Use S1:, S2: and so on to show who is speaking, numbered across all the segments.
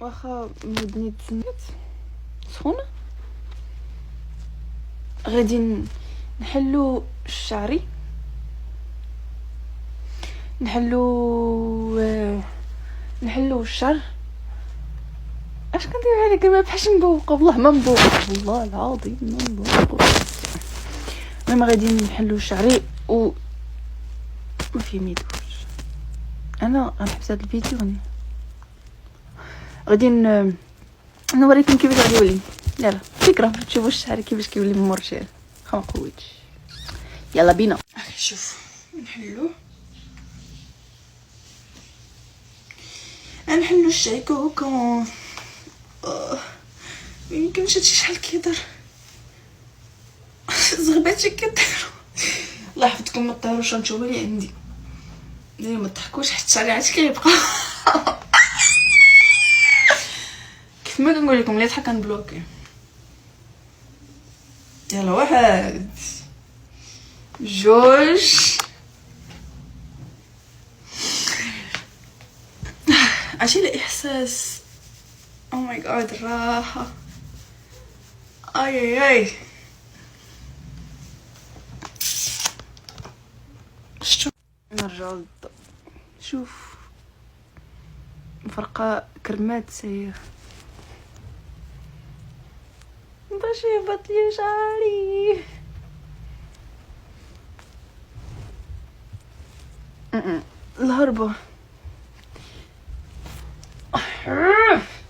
S1: واخا ودني تسنات سخونه. غادي نحلو شعري، نحلو الشعر. اش كندير عليك؟ ما بحالش نبوق، والله ما نبوق، والله العظيم ما نبوق. المهم غادي نحلو شعري و ما في ميدوش. انا غنحبس هذا الفيديو غادي نوريكم كيفاش غادي يولي. يلا فكره تشوفوا الشعر كيفاش كيولي من مور شعر. ما قويتش. يلا بينا. شوف نحلو الشعر كوكو. ميمكنش هادشي شحال كيضر. زغباتي كديروا. الله يحفظكم ما طيروش نتوما اللي عندي. ما تضحكوش حتى الشعر عاد كيبقى. كيف ما كنقول لكم اللي ضحك كنبلوكي. يلا 1 2 عرفتي الاحساس. او ماي جاد الراحه. اي شتو نرجعو للضوء. شوف مفرقه كرمات ساير باش يهبط لي شعري. الهربه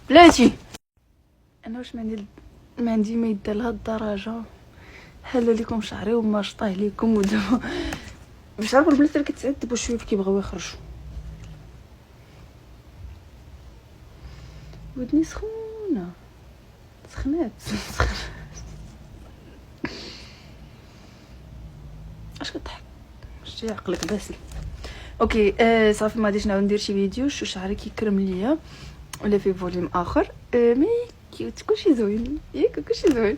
S1: بلاتي. انا واش ما عندي ما يدير لهاد الدرجه. حل لكم شعري وما شطاه ليكم ودابا باش عارفوا البنات اللي كتعذبوا شويه كيبغيو يخرجوا. ودني سخونه سخنات. اش كضحك؟ شتي عقلك باسل. اوكي صافي ما غاديش نعاود ندير شي فيديو. شو شعري كيكرم ليا ولا في فوليوم اخر. مي كيوت كلشي زوين ياك كلشي زوين.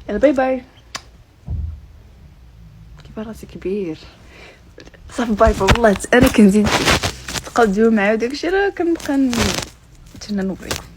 S1: يلا باي باي. كيف راسي كبير صافي باي باي. والله انا كنزيد تقدموا معايا وداكشي راه كنبقى نتمنى نوريكم.